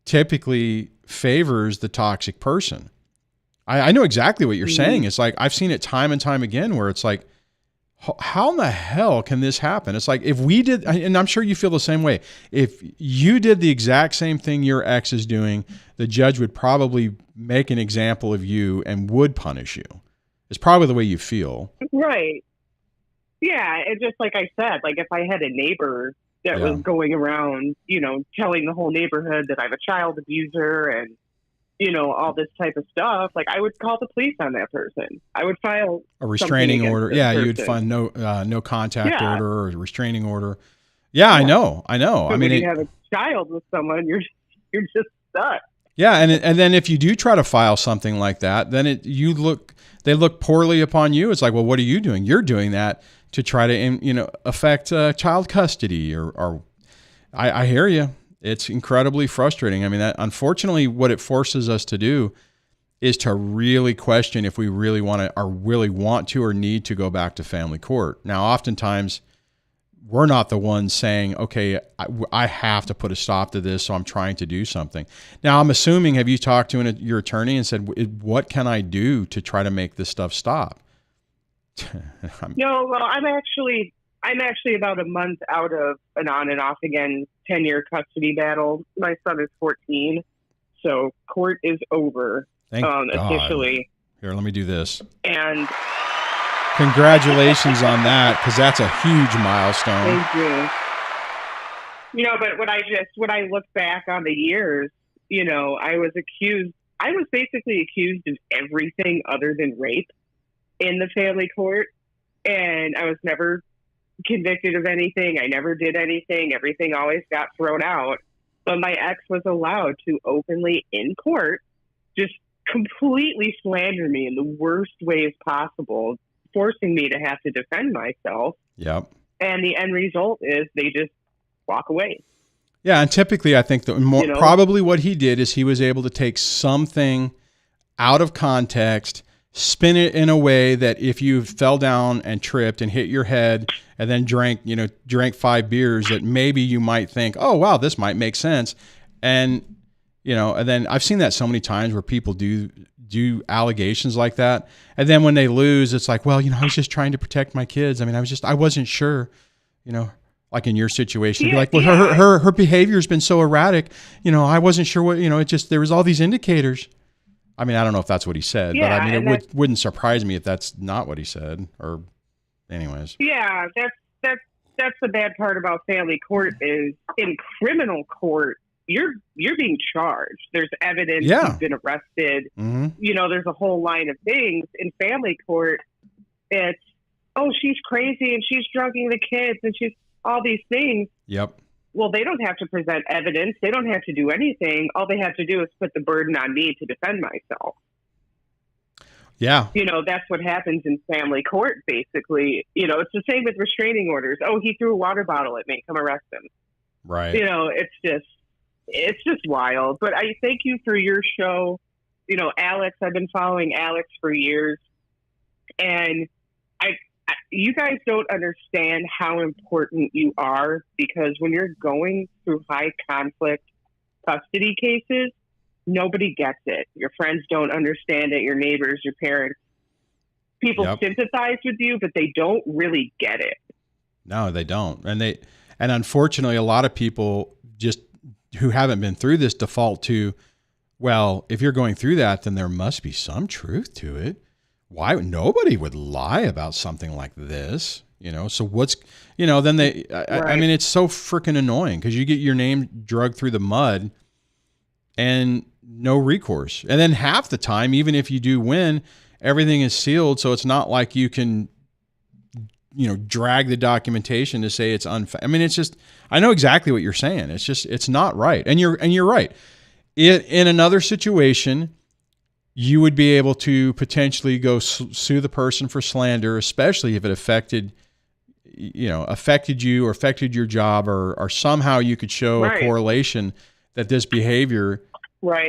typically favors the toxic person. I know exactly what you're saying. It's like, I've seen it time and time again where it's like, how in the hell can this happen? It's like, if we did, and I'm sure you feel the same way, if you did the exact same thing your ex is doing, the judge would probably make an example of you and would punish you. It's probably the way you feel. Right. Yeah. And just like I said, like if I had a neighbor that was going around, you know, telling the whole neighborhood that I'm a child abuser and, you know, all this type of stuff, like I would call the police on that person. I would file a restraining order. Yeah, you would find no contact order or a restraining order. Yeah, I know. So I mean, when you have a child with someone, you're just stuck. Yeah, and then if you do try to file something like that, then they look poorly upon you. It's like, well, what are you doing? You're doing that to try to affect child custody or I hear you. It's incredibly frustrating. I mean, that unfortunately what it forces us to do is to really question if we really want to or need to go back to family court. Now, oftentimes we're not the ones saying, okay, I have to put a stop to this, so I'm trying to do something. Now, I'm assuming, have you talked to your attorney and said, what can I do to try to make this stuff stop? No, well, I'm actually about a month out of an on and off again 10-year custody battle. My son is 14, so court is over. Thank God. Officially. Here, let me do this. And congratulations on that, because that's a huge milestone. Thank you. You know, but when I look back on the years, you know, I was basically accused of everything other than rape in the family court, and I was never convicted of anything. I never did anything. Everything always got thrown out. But my ex was allowed to openly in court just completely slander me in the worst ways possible, forcing me to have to defend myself. Yep. And the end result is they just walk away. Yeah, and typically I think probably what he did is he was able to take something out of context, spin it in a way that if you fell down and tripped and hit your head and then drank 5 beers, that maybe you might think, oh, wow, this might make sense. And, and then I've seen that so many times where people do allegations like that. And then when they lose, it's like, well, I was just trying to protect my kids. I mean, I wasn't sure, like in your situation, be like, well, her behavior's been so erratic. I wasn't sure what, there was all these indicators. I mean, I don't know if that's what he said, but I mean, wouldn't surprise me if that's not what he said. Or, anyways. Yeah, that's the bad part about family court is in criminal court, you're being charged. There's evidence you've been arrested. Mm-hmm. There's a whole line of things. In family court, it's, oh, she's crazy and she's drugging the kids and she's all these things. Yep. Well, they don't have to present evidence. They don't have to do anything. All they have to do is put the burden on me to defend myself. Yeah. That's what happens in family court, basically. It's the same with restraining orders. Oh, he threw a water bottle at me. Come arrest him. Right. It's just wild. But I thank you for your show. Alex, I've been following Alex for years. And you guys don't understand how important you are, because when you're going through high conflict custody cases, nobody gets it. Your friends don't understand it. Your neighbors, your parents, people sympathize with you, but they don't really get it. No, they don't. And unfortunately, a lot of people just who haven't been through this default to, well, if you're going through that, then there must be some truth to it. why nobody would lie about something like this, so what's, then I mean, it's so freaking annoying because you get your name dragged through the mud and no recourse. And then half the time, even if you do win, everything is sealed. So it's not like you can, drag the documentation to say it's unfair. I mean, it's just, I know exactly what you're saying. It's just, it's not right. And you're right. In another situation, you would be able to potentially go sue the person for slander, especially if it affected you or affected your job, or somehow you could show a correlation that this behavior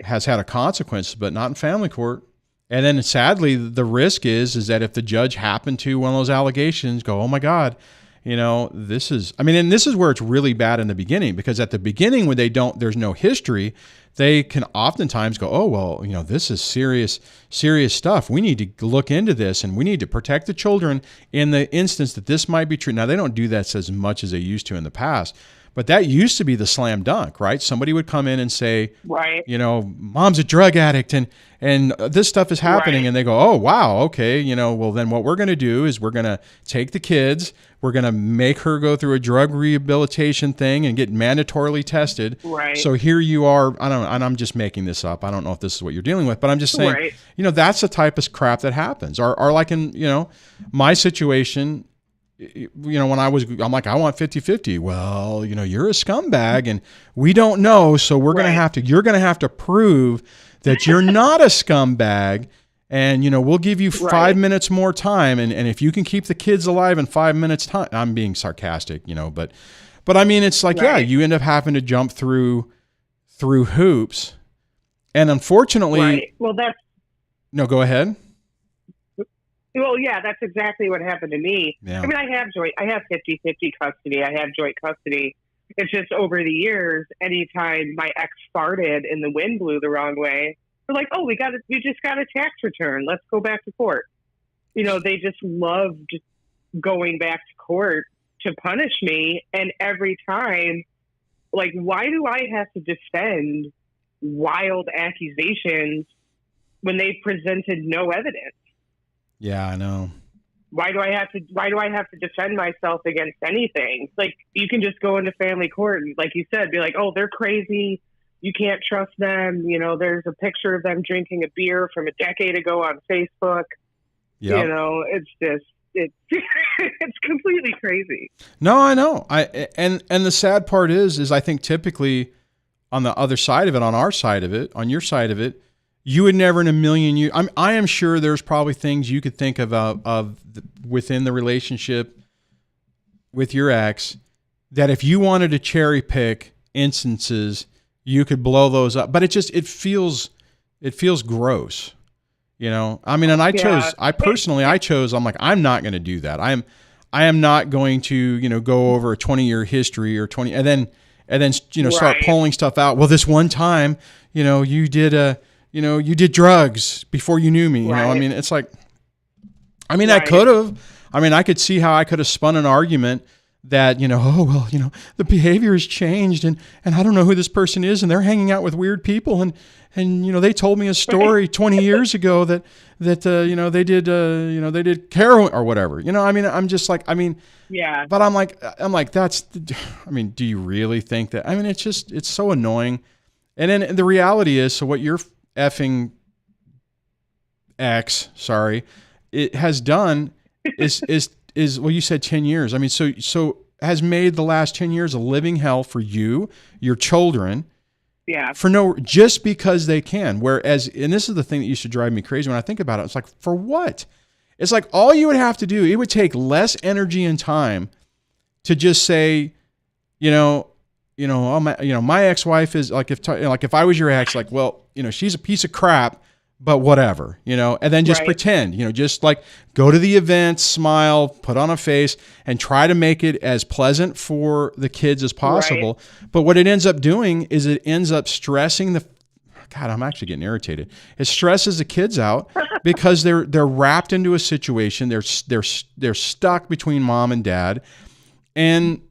has had a consequence, but not in family court. And then sadly, the risk is that if the judge happened to one of those allegations go, oh my God, this is, and this is where it's really bad in the beginning, because at the beginning when there's no history, they can oftentimes go, oh, well, this is serious stuff. We need to look into this, and we need to protect the children in the instance that this might be true. Now, they don't do that as much as they used to in the past, but that used to be the slam dunk, right? Somebody would come in and say, mom's a drug addict and this stuff is happening. And they go, oh, wow, okay. Well, then what we're going to do is we're going to take the kids, we're going to make her go through a drug rehabilitation thing and get mandatorily tested. Right. So here you are. And I'm just making this up. I don't know if this is what you're dealing with, but I'm just saying, that's the type of crap that happens. Or like in, my situation, when I'm like, I want 50-50. Well, you're a scumbag and we don't know. So you're going to have to prove that you're not a scumbag. And, we'll give you 5 minutes more time. And if you can keep the kids alive in 5 minutes time, I'm being sarcastic, but I mean, it's like, you end up having to jump through hoops. And unfortunately, no, go ahead. Well, yeah, that's exactly what happened to me. Yeah. I mean, I have 50-50 custody. I have joint custody. It's just over the years, anytime my ex farted and the wind blew the wrong way, they're like, oh, we just got a tax return. Let's go back to court. They just loved going back to court to punish me. And every time, like, why do I have to defend wild accusations when they presented no evidence? Yeah, I know. Why do I have to defend myself against anything? Like, you can just go into family court and, like you said, be like, oh, they're crazy. You can't trust them. There's a picture of them drinking a beer from a decade ago on Facebook. Yep. It's just, it's completely crazy. No, I know. And the sad part is I think typically on the other side of it, on our side of it, on your side of it, you would never in a million years. I am sure there's probably things you could think of within the relationship with your ex that if you wanted to cherry pick instances, you could blow those up. But it feels gross, And I chose. I'm like, I'm not going to do that. I am not going to go over a 20-year history or 20 and then start pulling stuff out. Well, this one time, you did you did drugs before you knew me. It's like, I could have. I could see how I could have spun an argument that, the behavior has changed and I don't know who this person is and they're hanging out with weird people and they told me a story 20 years ago that they did heroin or whatever. I'm just like, yeah. But I'm like, do you really think that? It's so annoying. And then the reality is, so what you're effing ex, it has done is well, you said 10 years. So has made the last 10 years a living hell for you, your children. Yeah. Just because they can. Whereas, and this is the thing that used to drive me crazy when I think about it. It's like, for what? It's like all you would have to do, it would take less energy and time to just say, my ex-wife is like, if I was your ex, like, well, she's a piece of crap, but whatever, and then just pretend, just like go to the event, smile, put on a face and try to make it as pleasant for the kids as possible. Right. But what it ends up doing is it ends up stressing God, I'm actually getting irritated. It stresses the kids out because they're wrapped into a situation. They're stuck between mom and dad, and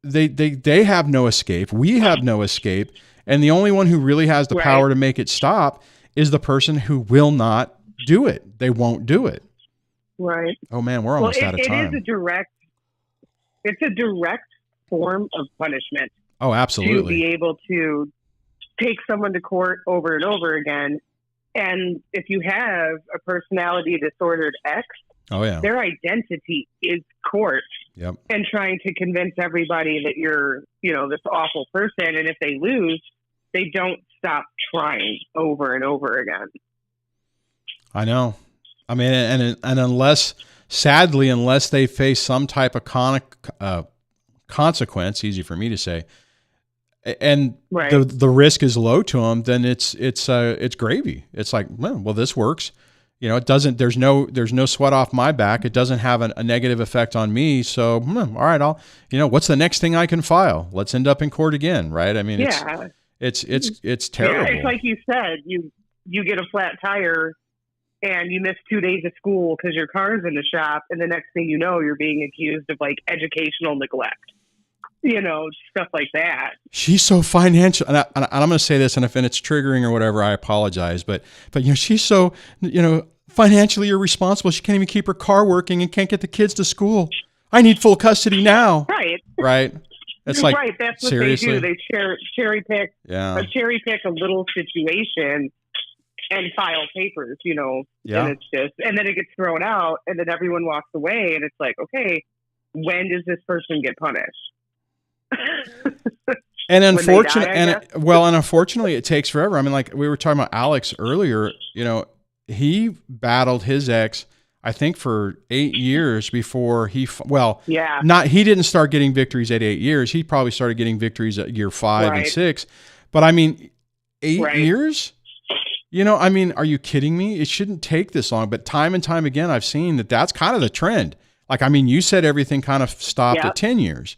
they have no escape. We have no escape, and the only one who really has the power to make it stop is the person who will not do it. They won't do it. Right. Oh man, we're almost out of time. It's a direct form of punishment. Oh, absolutely. To be able to take someone to court over and over again. And if you have a personality disordered ex, their identity is court. Yep. And trying to convince everybody that you're, this awful person. And if they lose, they don't stop trying over and over again. I know. I mean, and unless they face some type of consequence, easy for me to say, and the risk is low to them, then it's gravy. It's like, well, this works. It doesn't. There's no sweat off my back. It doesn't have a negative effect on me. So, all right, what's the next thing I can file? Let's end up in court again, right? I mean, it's terrible. Yeah, it's like you said, you get a flat tire and you miss 2 days of school because your car's in the shop, and the next thing you know, you're being accused of like educational neglect. Stuff like that. She's so financial, and I'm going to say this, and if it's triggering or whatever, I apologize. But she's so financially irresponsible. She can't even keep her car working and can't get the kids to school. I need full custody now. Right. It's like, that's what seriously? they do. They cherry pick a little situation and file papers. And and then it gets thrown out, and then everyone walks away, and it's like, okay, when does this person get punished? And unfortunately, it takes forever. I mean, like we were talking about Alex earlier, he battled his ex, I think, for 8 years before he didn't start getting victories at 8 years. He probably started getting victories at year 5 and 6. But I mean, 8 years? I mean, are you kidding me? It shouldn't take this long. But time and time again, I've seen that's kind of the trend. Like, I mean, you said everything kind of stopped at 10 years.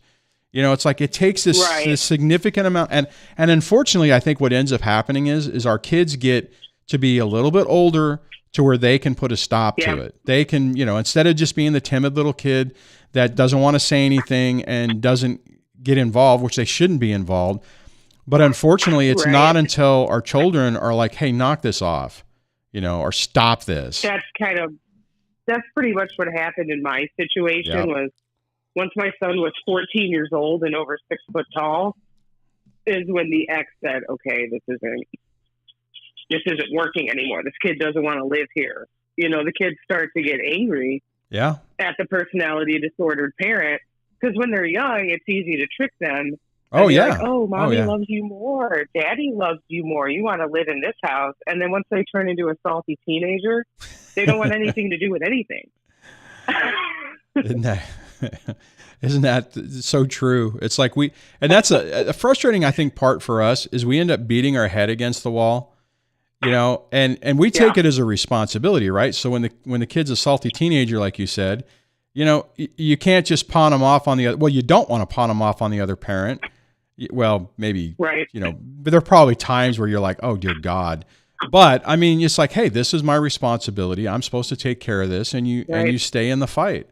It's like it takes this significant amount. And unfortunately, I think what ends up happening is our kids get to be a little bit older to where they can put a stop to it. They can, instead of just being the timid little kid that doesn't want to say anything and doesn't get involved, which they shouldn't be involved. But unfortunately, it's not until our children are like, hey, knock this off, or stop this. That's pretty much what happened in my situation was, once my son was 14 years old and over 6 foot tall, is when the ex said, okay, this isn't working anymore. This kid doesn't want to live here. The kids start to get angry at the personality disordered parent, because when they're young, it's easy to trick them. Oh, yeah. Like, mommy loves you more. Daddy loves you more. You want to live in this house. And then once they turn into a salty teenager, they don't want anything to do with anything. Isn't that so true? It's like and that's a frustrating, I think, part for us is we end up beating our head against the wall, and we take it as a responsibility, right? So when the kid's a salty teenager, like you said, you can't just pawn them off on the other. Well, you don't want to pawn them off on the other parent. Well, maybe, but there are probably times where you're like, oh dear God. But I mean, it's like, hey, this is my responsibility. I'm supposed to take care of this, and you stay in the fight.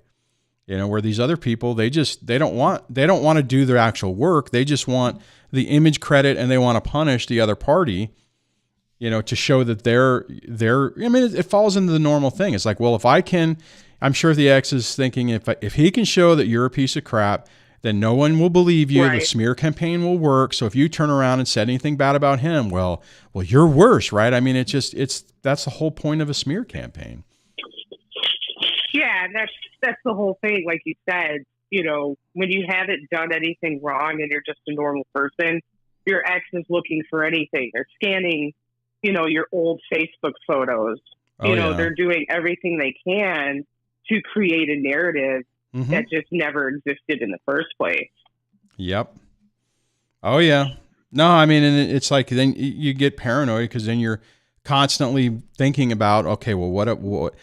Where these other people, they don't want to do their actual work. They just want the image credit, and they want to punish the other party, to show that they're, I mean, it falls into the normal thing. It's like, well, I'm sure the ex is thinking, if he can show that you're a piece of crap, then no one will believe you. The smear campaign will work. So if you turn around and said anything bad about him, well, you're worse, right? I mean, that's the whole point of a smear campaign. Yeah, that's the whole thing. Like you said, when you haven't done anything wrong and you're just a normal person, your ex is looking for anything. They're scanning, your old Facebook photos. They're doing everything they can to create a narrative that just never existed in the first place. Yep. Oh, yeah. No, I mean, and it's like then you get paranoid because then you're constantly thinking about, okay, well, what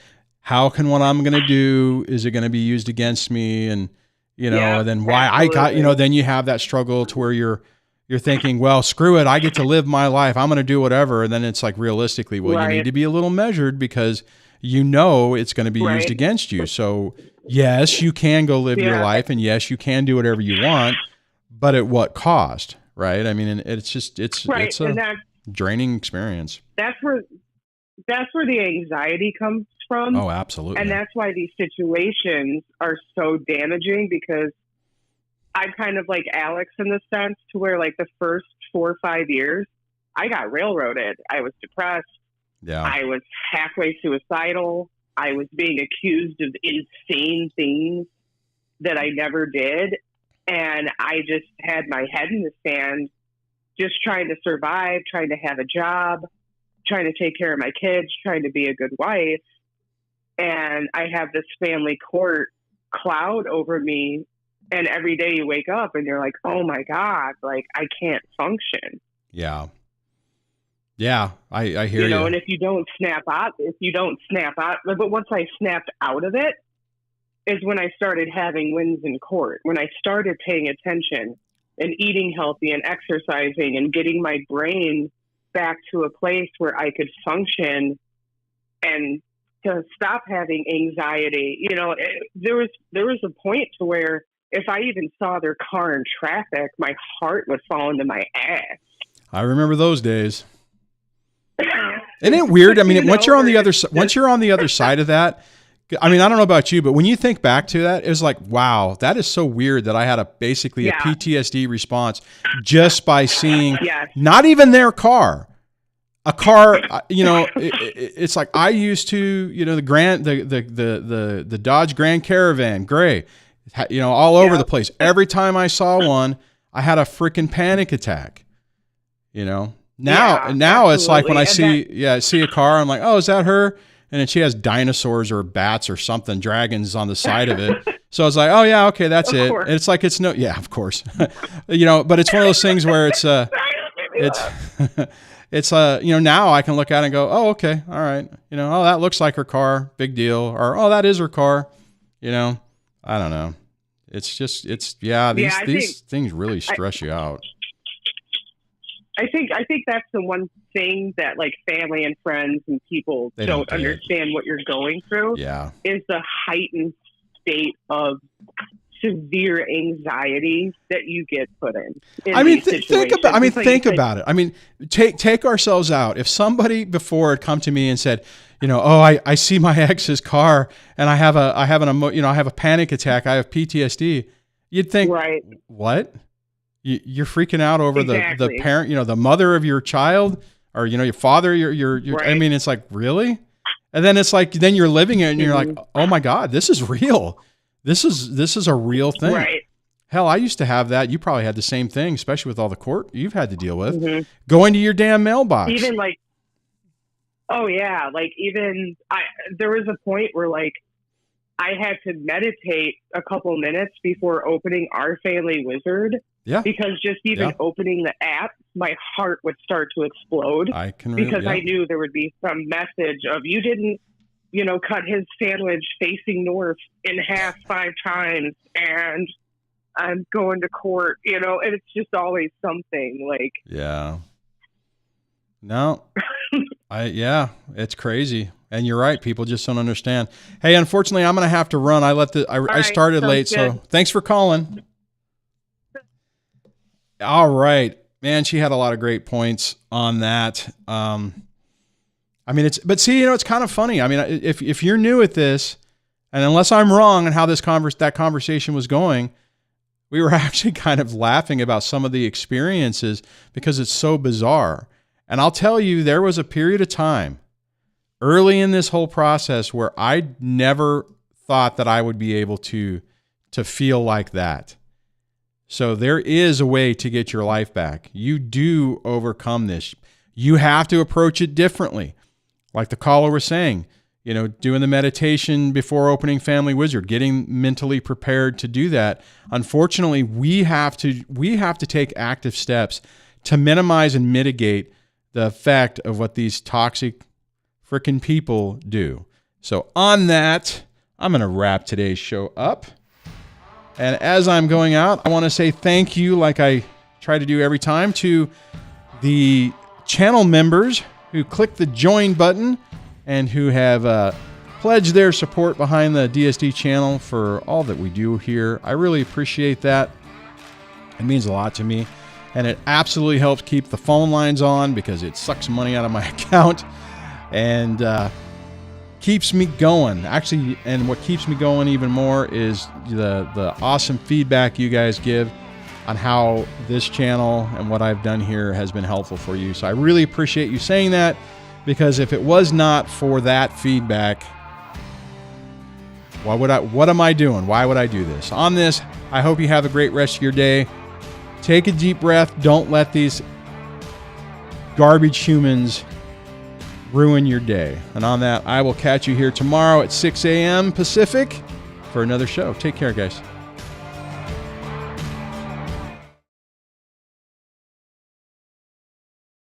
how can what I'm going to do, is it going to be used against me? And, and then why absolutely. I got, then you have that struggle to where you're thinking, well, screw it. I get to live my life. I'm going to do whatever. And then it's like, realistically, well, you need to be a little measured because it's going to be used against you. So yes, you can go live your life, and yes, you can do whatever you want, but at what cost? Right. I mean, it's a draining experience. That's where that's where the anxiety comes from. Oh, absolutely. And that's why these situations are so damaging, because I'm kind of like Alex in the sense to where like the first 4 or 5 years, I got railroaded. I was depressed. Yeah. I was halfway suicidal. I was being accused of insane things that I never did. And I just had my head in the sand, just trying to survive, trying to have a job, trying to take care of my kids, trying to be a good wife. And I have this family court cloud over me. And every day you wake up and you're like, oh my God, like I can't function. Yeah. Yeah. I hear you. You know, and if you don't snap out, but once I snapped out of it is when I started having wins in court, when I started paying attention and eating healthy and exercising and getting my brain back to a place where I could function and to stop having anxiety. You know, there was a point to where if I even saw their car in traffic, my heart would fall into my ass. I remember those days. Isn't it weird? I mean, once you're on the other side of that, I mean, I don't know about you, but when you think back to that, it was like, wow, that is so weird that I had basically a PTSD response just by seeing not even their car. A car, you know, it's like I used to, you know, the Dodge Grand Caravan, gray, you know, all over the place. Every time I saw one, I had a freaking panic attack. You know, now it's like when I see a car, I'm like, oh, is that her? And then she has dinosaurs or bats or something, dragons on the side of it. So I was like, oh yeah, okay, that's it. And it's like, of course, you know, but it's one of those things where it's you know, now I can look at it and go, oh, okay, all right. You know, oh, that looks like her car, big deal. Or, oh, that is her car. You know, I don't know. It's just, these things really stress you out. I think that's the one thing that like family and friends and people don't understand what you're going through. Yeah. Is the heightened state of severe anxiety that you get put in. I mean, think about it. I mean, take ourselves out. If somebody before had come to me and said, you know, oh, I see my ex's car and I have a panic attack. I have PTSD. You'd think, right. What? You're freaking out over the parent, you know, the mother of your child, or, you know, your father, your right. I mean, it's like, really? And then it's like, then you're living it and you're like, oh my God, this is real. This is a real thing. Right. Hell, I used to have that. You probably had the same thing, especially with all the court you've had to deal with. Mm-hmm. Going to your damn mailbox. Even like, oh yeah. Like even there was a point where like I had to meditate a couple minutes before opening our family wizard. Yeah. Because just even opening the app, my heart would start to explode. I knew there would be some message of, you didn't, you know, cut his sandwich facing north in half 5 times, and I'm going to court, you know, and it's just always something like. Yeah. No, it's crazy. And you're right. People just don't understand. Hey, unfortunately, I'm going to have to run. I started late. Good. So thanks for calling. All right, man. She had a lot of great points on that. I mean, it's kind of funny. I mean, if you're new at this, and unless I'm wrong on how that conversation was going, we were actually kind of laughing about some of the experiences because it's so bizarre. And I'll tell you, there was a period of time early in this whole process where I never thought that I would be able to feel like that. So there is a way to get your life back. You do overcome this. You have to approach it differently. Like the caller was saying, you know, doing the meditation before opening Family Wizard, getting mentally prepared to do that. Unfortunately, we have to take active steps to minimize and mitigate the effect of what these toxic freaking people do. So on that, I'm going to wrap today's show up. And as I'm going out, I want to say thank you, like I try to do every time, to the channel members who clicked the join button and who have pledged their support behind the DSD channel for all that we do here. I really appreciate that. It means a lot to me. And it absolutely helps keep the phone lines on because it sucks money out of my account. and keeps me going. Actually, and what keeps me going even more is the awesome feedback you guys give on how this channel and what I've done here has been helpful for you. So I really appreciate you saying that, because if it was not for that feedback, what am I doing? Why would I do this? On this, I hope you have a great rest of your day. Take a deep breath. Don't let these garbage humans ruin your day. And on that, I will catch you here tomorrow at 6 a.m. Pacific for another show. Take care, guys.